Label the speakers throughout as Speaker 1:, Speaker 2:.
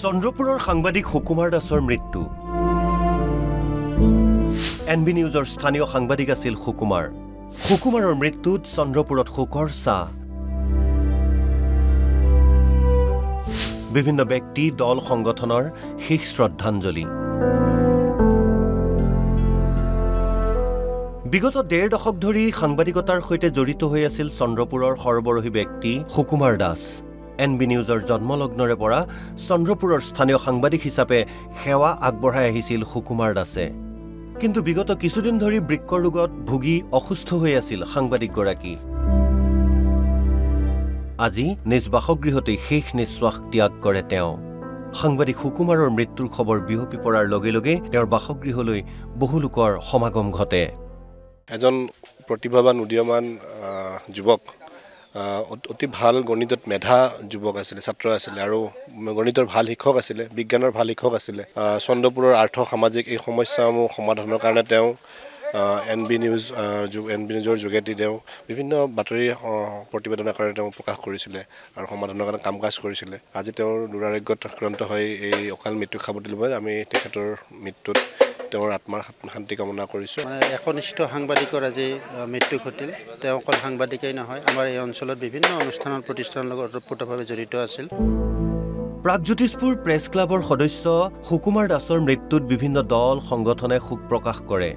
Speaker 1: চন্দ্ৰপুৰৰ সাংবাদিক সুকুমাৰ দাসৰ মৃত্যু। এনবি নিউজৰ স্থানীয় সাংবাদিক আছিল সুকুমাৰ। সুকুমাৰৰ মৃত্যুত চন্দ্ৰপুৰত শোকৰ ছাঁ। বিভিন্ন ব্যক্তি দল সংগঠনৰ শেষ শ্ৰদ্ধাঞ্জলি। বিগত ১.৫ দশক ধৰি সাংবাদিকতাৰ সৈতে জড়িত হৈ আছিল চন্দ্ৰপুৰৰ সৰ্বৰহী ব্যক্তি সুকুমাৰ দাস। এনবি নিউজৰ জন্মলগ্নৰে পৰা চন্দ্ৰপুৰৰ স্থানীয় সাংবাদিক হিচাপে সেৱা আগবঢ়াই আহিছিল সুকুমাৰ দাসে। কিন্তু বিগত কিছুদিন ধৰি বৃক্কৰ ৰোগত ভুগি অসুস্থ হৈ আছিল সাংবাদিকগৰাকী। আজি নিজ বাসগৃহতেই শেষ নিশ্বাস ত্যাগ কৰে তেওঁ। সাংবাদিক সুকুমাৰৰ মৃত্যুৰ খবৰ বিয়পি পৰাৰ লগে লগে তেওঁৰ বাসগৃহলৈ বহু লোকৰ সমাগম ঘটে।
Speaker 2: এজন প্ৰতিভাৱান উদীয়মান যুৱক, অতি ভাল গণিতত মেধা যুৱক আছিলে, ছাত্ৰ আছিলে আৰু গণিতৰ ভাল শিক্ষক আছিলে, বিজ্ঞানৰ ভাল শিক্ষক আছিলে। চন্দ্ৰপুৰৰ আৰ্থ সামাজিক এই সমস্যাসমূহ সমাধানৰ কাৰণে তেওঁ এনবি নিউজৰ যোগেদি তেওঁ বিভিন্ন বাতৰি প্ৰতিবেদন আকাৰে তেওঁ প্ৰকাশ কৰিছিলে আৰু সমাধানৰ কাৰণে কাম কাজ কৰিছিলে। আজি তেওঁৰ দুৰাৰোগ্যত আক্ৰান্ত হৈ এই অকাল মৃত্যু খাবতি ল'ব। আমি তেখেতৰ মৃত্যুত তেওঁৰ আত্মাৰ শান্তি কামনা কৰিছোঁ।
Speaker 3: একনিষ্ঠ সাংবাদিকৰ আজি মৃত্যু ঘটিল। তেওঁ অকল সাংবাদিকেই নহয়, আমাৰ এই অঞ্চলত বিভিন্ন অনুষ্ঠানৰ প্ৰতিষ্ঠানৰ লগত ওতপ্ৰোতভাৱে জড়িত আছিল।
Speaker 1: প্ৰাগজ্যোতিষপুৰ প্ৰেছ ক্লাবৰ সদস্য সুকুমাৰ দাসৰ মৃত্যুত বিভিন্ন দল সংগঠনে শোক প্ৰকাশ কৰে।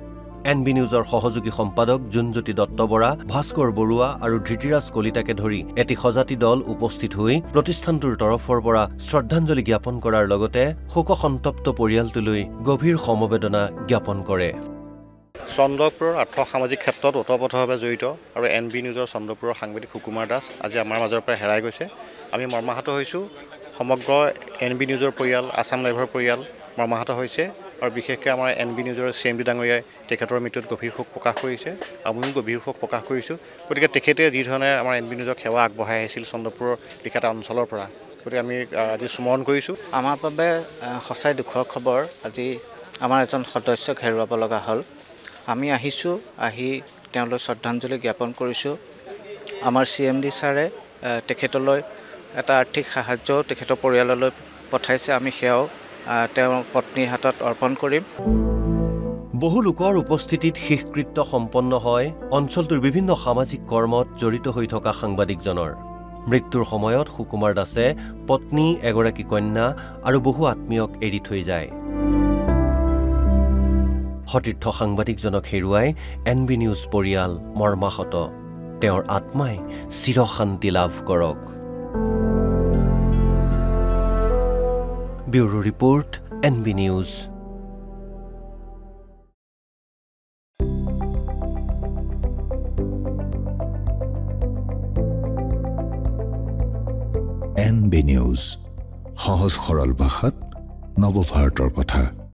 Speaker 1: এনবি নিউজৰ সহযোগী সম্পাদক জুনজ্যোতি দত্ত বৰা, ভাস্কৰ বৰুৱা আৰু ধৃতিৰাজ কলিতাকে ধৰি এটি সজাতি দল উপস্থিত হৈ প্ৰতিষ্ঠানটোৰ তৰফৰ পৰা শ্ৰদ্ধাঞ্জলি জ্ঞাপন কৰাৰ লগতে শোকসন্তপ্ত পৰিয়ালটোলৈ গভীৰ সমবেদনা জ্ঞাপন কৰে।
Speaker 4: চন্দ্ৰপুৰৰ আৰ্থ সামাজিক ক্ষেত্ৰত ওতপ্ৰোতভাৱে জড়িত আৰু এনবি নিউজৰ চন্দ্ৰপুৰৰ সাংবাদিক সুকুমাৰ দাস আজি আমাৰ মাজৰ পৰা হেৰাই গৈছে। আমি মৰ্মাহত হৈছোঁ। সমগ্ৰ এনবি নিউজৰ পৰিয়াল, আছাম লাইভৰ পৰিয়াল মৰ্মাহত হৈছে আৰু বিশেষকৈ আমাৰ এনবি নিউজৰ CMD ডাঙৰীয়াই তেখেতৰ মৃত্যুত গভীৰ শোক প্ৰকাশ কৰিছে। আমিও গভীৰ শোক প্ৰকাশ কৰিছোঁ। গতিকে তেখেতে যিধৰণে আমাৰ এনবি নিউজক সেৱা আগবঢ়াই আহিছিল চন্দ্ৰপুৰৰ লিখা এটা অঞ্চলৰ পৰা, গতিকে আমি আজি স্মৰণ কৰিছোঁ।
Speaker 5: আমাৰ বাবে সঁচাই দুখৰ খবৰ। আজি আমাৰ এজন সদস্যক হেৰুৱাব লগা হ'ল। আমি আহিছোঁ, আহি তেওঁলৈ শ্ৰদ্ধাঞ্জলি জ্ঞাপন কৰিছোঁ। আমাৰ CMD ছাৰে তেখেতলৈ এটা আৰ্থিক সাহায্যও তেখেতৰ পৰিয়াললৈ পঠাইছে। আমি সেয়াও তেওঁৰ পত্নীৰ হাতত অৰ্পণ কৰিম।
Speaker 1: বহু লোকৰ উপস্থিতিত শেষকৃত্য সম্পন্ন হয় অঞ্চলটোৰ বিভিন্ন সামাজিক কৰ্মত জড়িত হৈ থকা সাংবাদিকজনৰ। মৃত্যুৰ সময়ত সুকুমাৰ দাসে পত্নী, এগৰাকী কন্যা আৰু বহু আত্মীয়ক এৰি থৈ যায়। সতীৰ্থ সাংবাদিকজনক হেৰুৱাই এনবি নিউজ পৰিয়াল মৰ্মাহত। তেওঁৰ আত্মাই চিৰশান্তি লাভ কৰক। Bureau report, NB news.
Speaker 6: NB news, সহজ সৰল ভাষাত নৱভাৰতৰ কথা।